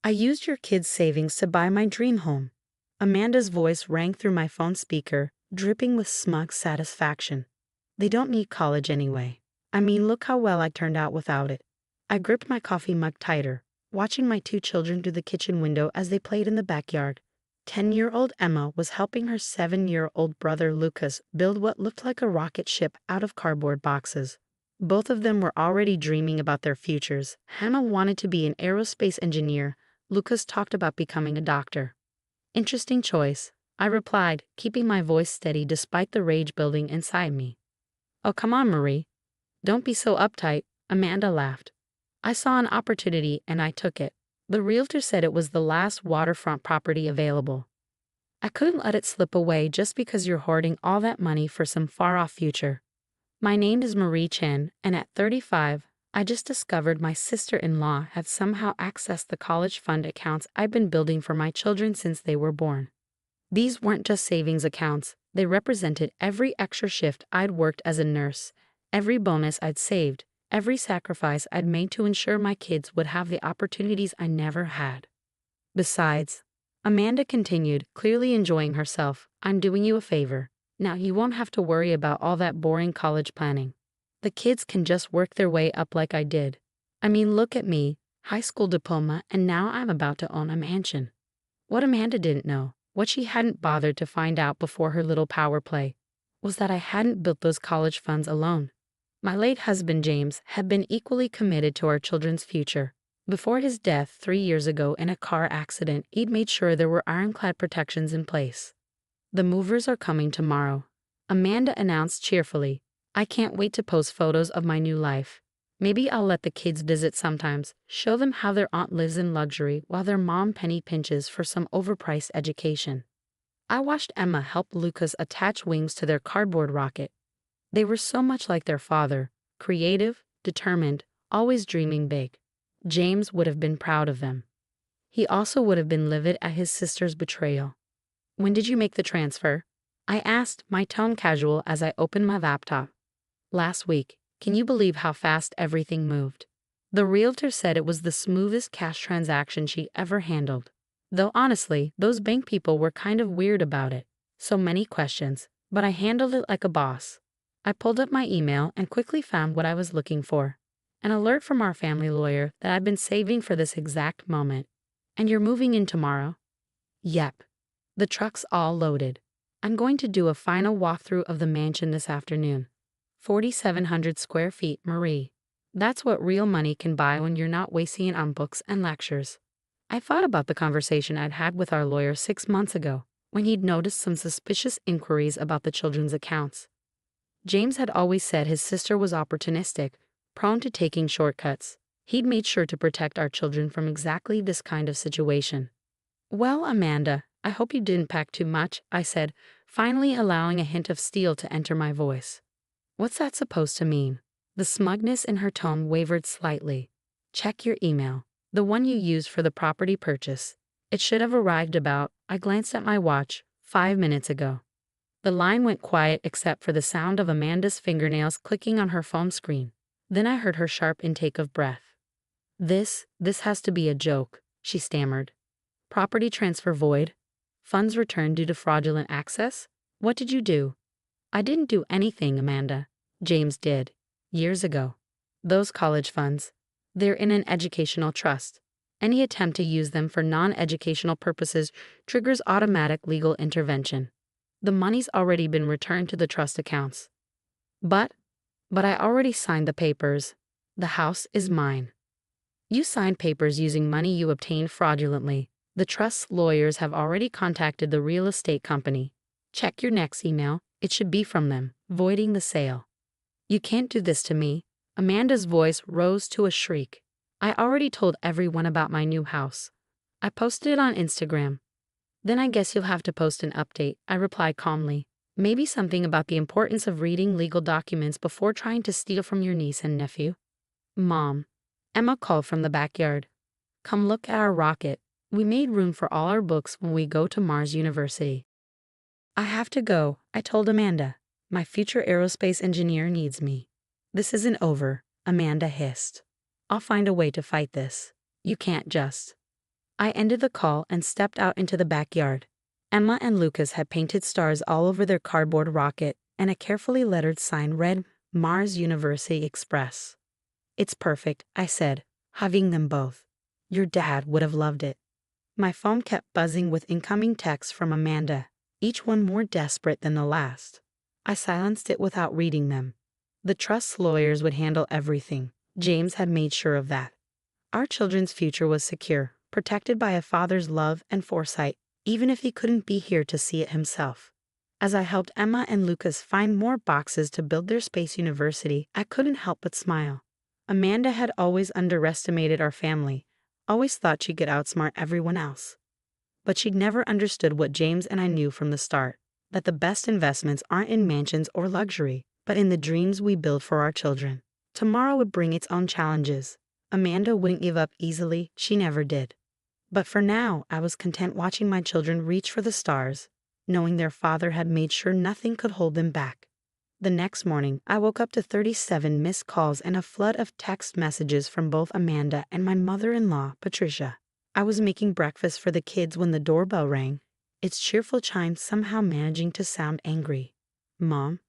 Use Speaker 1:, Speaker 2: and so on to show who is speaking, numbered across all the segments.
Speaker 1: I used your kids' savings to buy my dream home. Amanda's voice rang through my phone speaker, dripping with smug satisfaction. They don't need college anyway. I mean, look how well I turned out without it. I gripped my coffee mug tighter, watching my two children through the kitchen window as they played in the backyard. 10-year-old Emma was helping her 7-year-old brother Lucas build what looked like a rocket ship out of cardboard boxes. Both of them were already dreaming about their futures. Emma wanted to be an aerospace engineer. Lucas talked about becoming a doctor. Interesting choice, I replied, keeping my voice steady despite the rage building inside me. Oh, come on, Marie. Don't be so uptight, Amanda laughed. I saw an opportunity and I took it. The realtor said it was the last waterfront property available. I couldn't let it slip away just because you're hoarding all that money for some far-off future. My name is Marie Chen, and at 35, I just discovered my sister-in-law had somehow accessed the college fund accounts I've been building for my children since they were born. These weren't just savings accounts, they represented every extra shift I'd worked as a nurse, every bonus I'd saved, every sacrifice I'd made to ensure my kids would have the opportunities I never had. Besides, Amanda continued, clearly enjoying herself, I'm doing you a favor. Now you won't have to worry about all that boring college planning. The kids can just work their way up like I did. I mean, look at me, high school diploma, and now I'm about to own a mansion. What Amanda didn't know, what she hadn't bothered to find out before her little power play, was that I hadn't built those college funds alone. My late husband James had been equally committed to our children's future. Before his death 3 years ago in a car accident, he'd made sure there were ironclad protections in place. The movers are coming tomorrow, Amanda announced cheerfully. I can't wait to post photos of my new life. Maybe I'll let the kids visit sometimes, show them how their aunt lives in luxury while their mom penny pinches for some overpriced education. I watched Emma help Lucas attach wings to their cardboard rocket. They were so much like their father, creative, determined, always dreaming big. James would have been proud of them. He also would have been livid at his sister's betrayal. When did you make the transfer? I asked, my tone casual as I opened my laptop. Last week. Can you believe how fast everything moved? The realtor said it was the smoothest cash transaction she ever handled. Though honestly, those bank people were kind of weird about it. So many questions, but I handled it like a boss. I pulled up my email and quickly found what I was looking for. An alert from our family lawyer that I'd been saving for this exact moment. And you're moving in tomorrow? Yep. The truck's all loaded. I'm going to do a final walkthrough of the mansion this afternoon. 4,700 square feet, Marie. That's what real money can buy when you're not wasting it on books and lectures. I thought about the conversation I'd had with our lawyer 6 months ago, when he'd noticed some suspicious inquiries about the children's accounts. James had always said his sister was opportunistic, prone to taking shortcuts. He'd made sure to protect our children from exactly this kind of situation. Well, Amanda, I hope you didn't pack too much, I said, finally allowing a hint of steel to enter my voice. What's that supposed to mean? The smugness in her tone wavered slightly. Check your email, the one you used for the property purchase. It should have arrived about, I glanced at my watch, 5 minutes ago. The line went quiet except for the sound of Amanda's fingernails clicking on her phone screen. Then I heard her sharp intake of breath. This has to be a joke, she stammered. Property transfer void? Funds returned due to fraudulent access? What did you do? I didn't do anything, Amanda. James did. Years ago. Those college funds. They're in an educational trust. Any attempt to use them for non-educational purposes triggers automatic legal intervention. The money's already been returned to the trust accounts. But I already signed the papers. The house is mine. You signed papers using money you obtained fraudulently. The trust's lawyers have already contacted the real estate company. Check your next email. It should be from them, voiding the sale. You can't do this to me. Amanda's voice rose to a shriek. I already told everyone about my new house. I posted it on Instagram. Then I guess you'll have to post an update, I replied calmly. Maybe something about the importance of reading legal documents before trying to steal from your niece and nephew. Mom. Emma called from the backyard. Come look at our rocket. We made room for all our books when we go to Mars University. I have to go, I told Amanda. My future aerospace engineer needs me. This isn't over, Amanda hissed. I'll find a way to fight this. You can't just. I ended the call and stepped out into the backyard. Emma and Lucas had painted stars all over their cardboard rocket, and a carefully lettered sign read, Mars University Express. "It's perfect," I said, hugging them both. "Your dad would have loved it." My phone kept buzzing with incoming texts from Amanda, each one more desperate than the last. I silenced it without reading them. The trust lawyers would handle everything. James had made sure of that. Our children's future was secure, protected by a father's love and foresight, even if he couldn't be here to see it himself. As I helped Emma and Lucas find more boxes to build their space university, I couldn't help but smile. Amanda had always underestimated our family, always thought she could outsmart everyone else. But she'd never understood what James and I knew from the start, that the best investments aren't in mansions or luxury, but in the dreams we build for our children. Tomorrow would bring its own challenges. Amanda wouldn't give up easily, she never did. But for now, I was content watching my children reach for the stars, knowing their father had made sure nothing could hold them back. The next morning, I woke up to 37 missed calls and a flood of text messages from both Amanda and my mother-in-law, Patricia. I was making breakfast for the kids when the doorbell rang, its cheerful chime somehow managing to sound angry. "Mom?"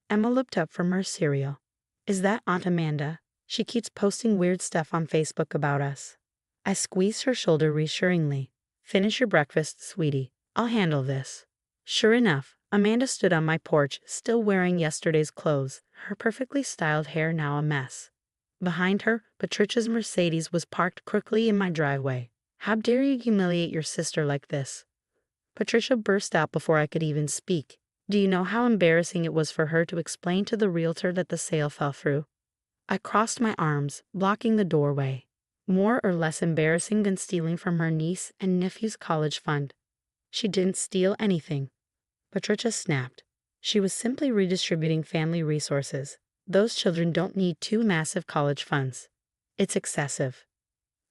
Speaker 1: Emma looked up from her cereal. "Is that Aunt Amanda? She keeps posting weird stuff on Facebook about us." I squeezed her shoulder reassuringly. "Finish your breakfast, sweetie. I'll handle this." Sure enough, Amanda stood on my porch, still wearing yesterday's clothes, her perfectly styled hair now a mess. Behind her, Patricia's Mercedes was parked crookedly in my driveway. "How dare you humiliate your sister like this?" Patricia burst out before I could even speak. "Do you know how embarrassing it was for her to explain to the realtor that the sale fell through?" I crossed my arms, blocking the doorway. More or less embarrassing than stealing from her niece and nephew's college fund. She didn't steal anything. Patricia snapped. She was simply redistributing family resources. Those children don't need 2 massive college funds. It's excessive.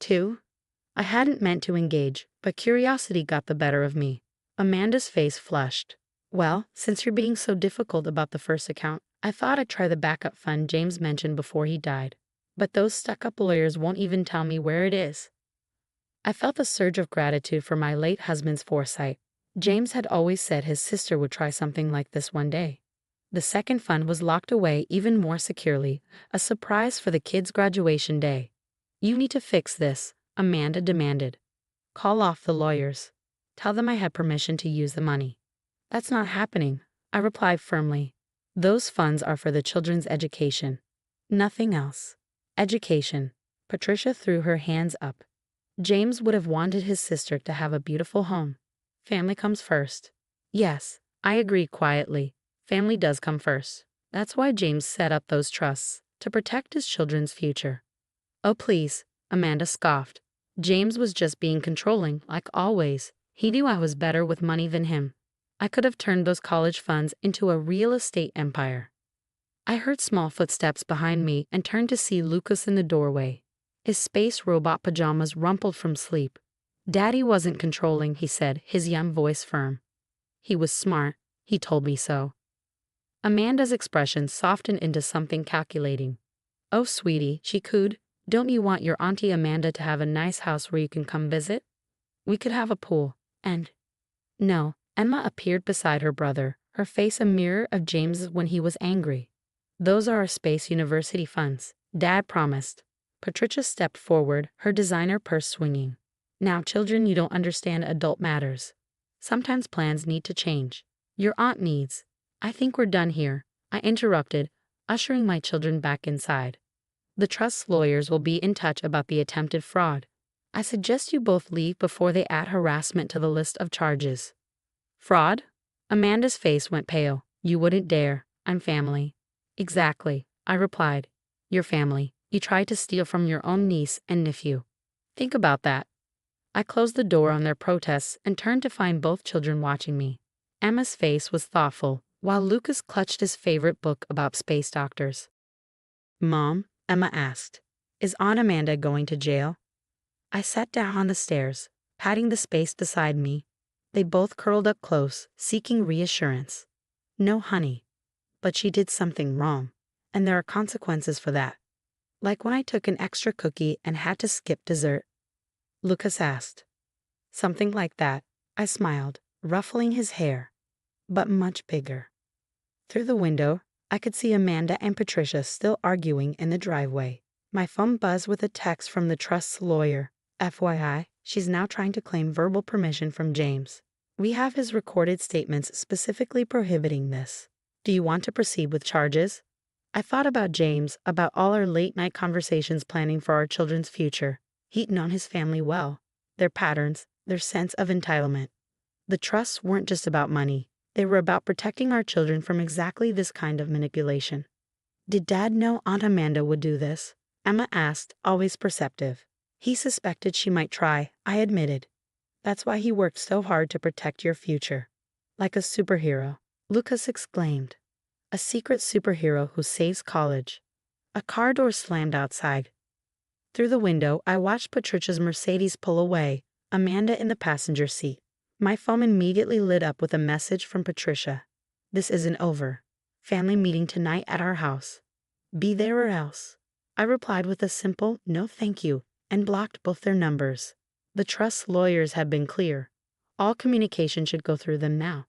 Speaker 1: 2? I hadn't meant to engage, but curiosity got the better of me. Amanda's face flushed. "Well, since you're being so difficult about the first account, I thought I'd try the backup fund James mentioned before he died. But those stuck-up lawyers won't even tell me where it is." I felt a surge of gratitude for my late husband's foresight. James had always said his sister would try something like this one day. The second fund was locked away even more securely, a surprise for the kids' graduation day. "You need to fix this," Amanda demanded. "Call off the lawyers. Tell them I had permission to use the money." "That's not happening," I replied firmly. "Those funds are for the children's education. Nothing else." Education. Patricia threw her hands up. James would have wanted his sister to have a beautiful home. Family comes first. Yes, I agreed quietly. Family does come first. That's why James set up those trusts, to protect his children's future. "Oh please," Amanda scoffed. James was just being controlling, like always. He knew I was better with money than him. I could have turned those college funds into a real estate empire. I heard small footsteps behind me and turned to see Lucas in the doorway. His space robot pajamas rumpled from sleep. "Daddy wasn't controlling," he said, his young voice firm. "He was smart. He told me so." Amanda's expression softened into something calculating. "Oh, sweetie," she cooed, "don't you want your Auntie Amanda to have a nice house where you can come visit? We could have a pool, and—" No, Emma appeared beside her brother, her face a mirror of James's when he was angry. "Those are our space university funds. Dad promised." Patricia stepped forward, her designer purse swinging. "Now, children, you don't understand adult matters. Sometimes plans need to change. Your aunt needs—" "I think we're done here," I interrupted, ushering my children back inside. "The trust lawyers will be in touch about the attempted fraud. I suggest you both leave before they add harassment to the list of charges." "Fraud?" Amanda's face went pale. "You wouldn't dare. I'm family." "Exactly," I replied. "Your family. You tried to steal from your own niece and nephew. Think about that." I closed the door on their protests and turned to find both children watching me. Emma's face was thoughtful, while Lucas clutched his favorite book about space doctors. "Mom," Emma asked, "is Aunt Amanda going to jail?" I sat down on the stairs, patting the space beside me. They both curled up close, seeking reassurance. "No, honey. But she did something wrong, and there are consequences for that. Like when I took an extra cookie and had to skip dessert." Lucas asked. Something like that, I smiled, ruffling his hair, but much bigger. Through the window, I could see Amanda and Patricia still arguing in the driveway. My phone buzzed with a text from the trust's lawyer. FYI, she's now trying to claim verbal permission from James. We have his recorded statements specifically prohibiting this. Do you want to proceed with charges? I thought about James, about all our late-night conversations planning for our children's future. He'd known his family well, their patterns, their sense of entitlement. The trusts weren't just about money. They were about protecting our children from exactly this kind of manipulation. Did Dad know Aunt Amanda would do this? Emma asked, always perceptive. He suspected she might try, I admitted. That's why he worked so hard to protect your future. Like a superhero, Lucas exclaimed. A secret superhero who saves college. A car door slammed outside. Through the window, I watched Patricia's Mercedes pull away, Amanda in the passenger seat. My phone immediately lit up with a message from Patricia. This isn't over. Family meeting tonight at our house. Be there or else. I replied with a simple, no thank you, and blocked both their numbers. The trust's lawyers had been clear. All communication should go through them now.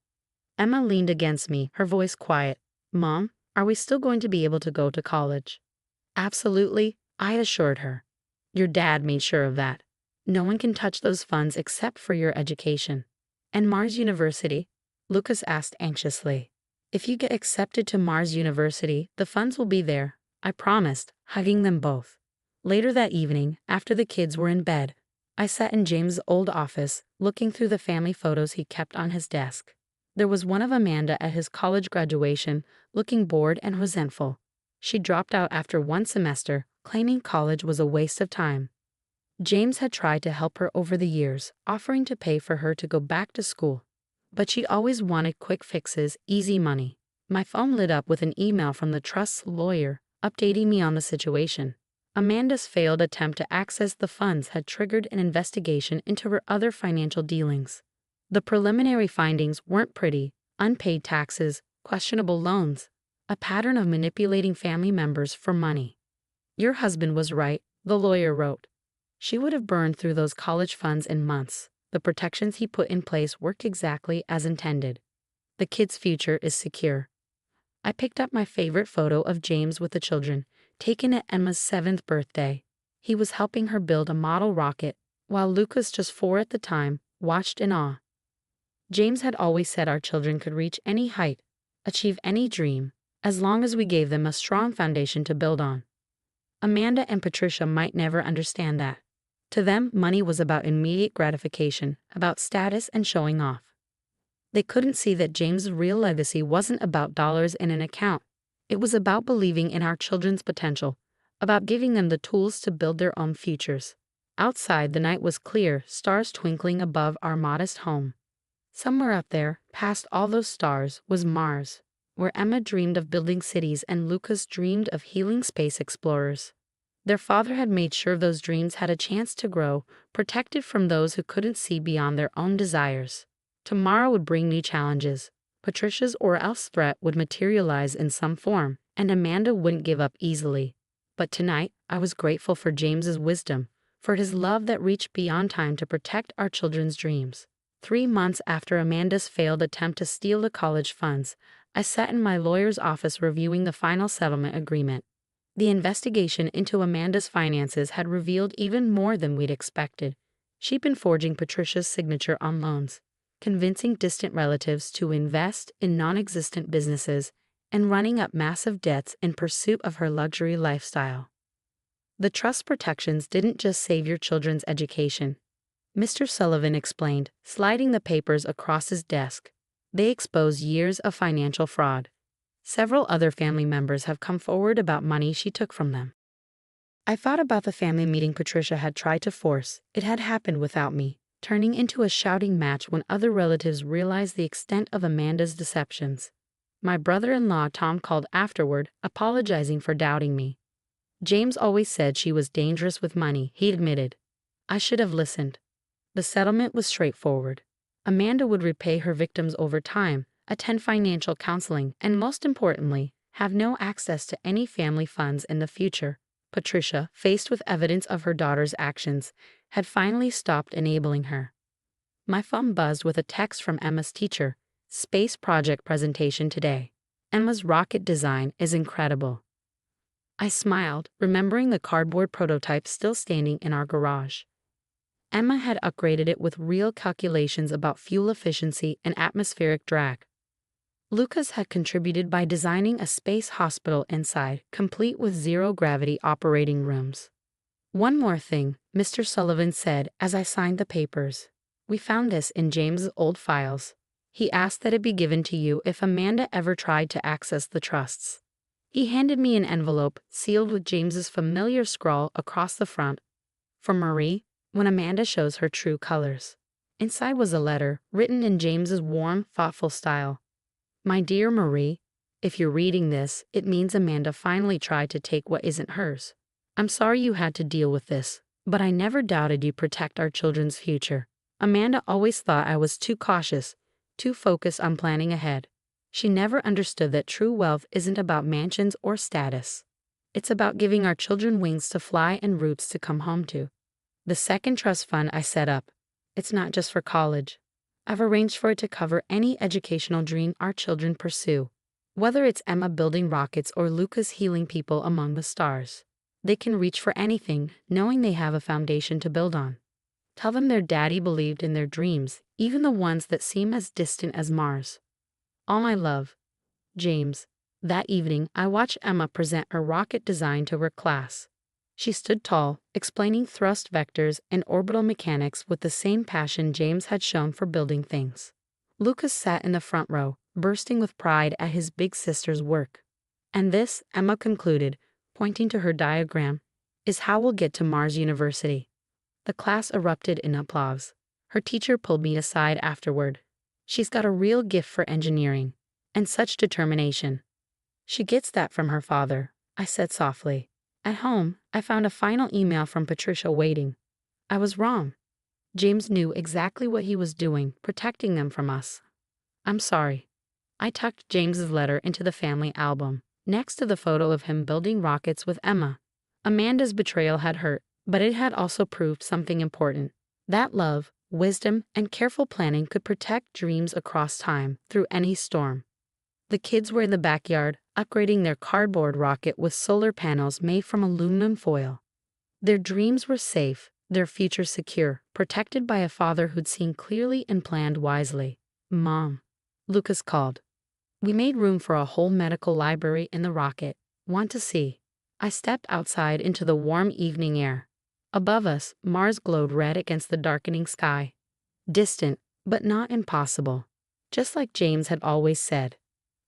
Speaker 1: Emma leaned against me, her voice quiet. Mom, are we still going to be able to go to college? Absolutely, I assured her. Your dad made sure of that. No one can touch those funds except for your education. And Mars University? Lucas asked anxiously. If you get accepted to Mars University, the funds will be there, I promised, hugging them both. Later that evening, after the kids were in bed, I sat in James' old office, looking through the family photos he kept on his desk. There was one of Amanda at his college graduation, looking bored and resentful. She dropped out after one semester, claiming college was a waste of time. James had tried to help her over the years, offering to pay for her to go back to school. But she always wanted quick fixes, easy money. My phone lit up with an email from the trust's lawyer, updating me on the situation. Amanda's failed attempt to access the funds had triggered an investigation into her other financial dealings. The preliminary findings weren't pretty: unpaid taxes, questionable loans, a pattern of manipulating family members for money. Your husband was right, the lawyer wrote. She would have burned through those college funds in months. The protections he put in place worked exactly as intended. The kid's future is secure. I picked up my favorite photo of James with the children, taken at Emma's 7th birthday. He was helping her build a model rocket, while Lucas, just 4 at the time, watched in awe. James had always said our children could reach any height, achieve any dream, as long as we gave them a strong foundation to build on. Amanda and Patricia might never understand that. To them, money was about immediate gratification, about status and showing off. They couldn't see that James' real legacy wasn't about dollars in an account. It was about believing in our children's potential, about giving them the tools to build their own futures. Outside, the night was clear, stars twinkling above our modest home. Somewhere up there, past all those stars, was Mars, where Emma dreamed of building cities and Lucas dreamed of healing space explorers. Their father had made sure those dreams had a chance to grow, protected from those who couldn't see beyond their own desires. Tomorrow would bring new challenges. Patricia's or else threat would materialize in some form, and Amanda wouldn't give up easily. But tonight, I was grateful for James's wisdom, for his love that reached beyond time to protect our children's dreams. 3 months after Amanda's failed attempt to steal the college funds, I sat in my lawyer's office reviewing the final settlement agreement. The investigation into Amanda's finances had revealed even more than we'd expected. She'd been forging Patricia's signature on loans, convincing distant relatives to invest in non-existent businesses, and running up massive debts in pursuit of her luxury lifestyle. The trust protections didn't just save your children's education, Mr. Sullivan explained, sliding the papers across his desk. They expose years of financial fraud. Several other family members have come forward about money she took from them. I thought about the family meeting Patricia had tried to force. It had happened without me, turning into a shouting match when other relatives realized the extent of Amanda's deceptions. My brother-in-law Tom called afterward, apologizing for doubting me. James always said she was dangerous with money, he admitted. I should have listened. The settlement was straightforward. Amanda would repay her victims over time, attend financial counseling, and most importantly, have no access to any family funds in the future. Patricia, faced with evidence of her daughter's actions, had finally stopped enabling her. My phone buzzed with a text from Emma's teacher. Space project presentation today. Emma's rocket design is incredible. I smiled, remembering the cardboard prototype still standing in our garage. Emma had upgraded it with real calculations about fuel efficiency and atmospheric drag. Lucas had contributed by designing a space hospital inside, complete with zero-gravity operating rooms. "One more thing," Mr. Sullivan said as I signed the papers. "We found this in James's old files. He asked that it be given to you if Amanda ever tried to access the trusts." He handed me an envelope sealed with James's familiar scrawl across the front. "For Marie, when Amanda shows her true colors." Inside was a letter, written in James's warm, thoughtful style. "My dear Marie, if you're reading this, it means Amanda finally tried to take what isn't hers. I'm sorry you had to deal with this, but I never doubted you'd protect our children's future. Amanda always thought I was too cautious, too focused on planning ahead. She never understood that true wealth isn't about mansions or status. It's about giving our children wings to fly and roots to come home to. The second trust fund I set up, it's not just for college. I've arranged for it to cover any educational dream our children pursue. Whether it's Emma building rockets or Lucas healing people among the stars. They can reach for anything, knowing they have a foundation to build on. Tell them their daddy believed in their dreams, even the ones that seem as distant as Mars. All my love, James." That evening, I watched Emma present her rocket design to her class. She stood tall, explaining thrust vectors and orbital mechanics with the same passion James had shown for building things. Lucas sat in the front row, bursting with pride at his big sister's work. "And this," Emma concluded, pointing to her diagram, "is how we'll get to Mars University." The class erupted in applause. Her teacher pulled me aside afterward. "She's got a real gift for engineering, and such determination." "She gets that from her father," I said softly. At home, I found a final email from Patricia waiting. I was wrong. James knew exactly what he was doing, protecting them from us. "I'm sorry." I tucked James's letter into the family album, next to the photo of him building rockets with Emma. Amanda's betrayal had hurt, but it had also proved something important. That love, wisdom, and careful planning could protect dreams across time, through any storm. The kids were in the backyard, upgrading their cardboard rocket with solar panels made from aluminum foil. Their dreams were safe, their future secure, protected by a father who'd seen clearly and planned wisely. "Mom," Lucas called. We made room for a whole medical library in the rocket. "Want to see?" I stepped outside into the warm evening air. Above us, Mars glowed red against the darkening sky. Distant, but not impossible. Just like James had always said.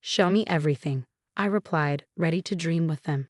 Speaker 1: "Show me everything," I replied, ready to dream with them.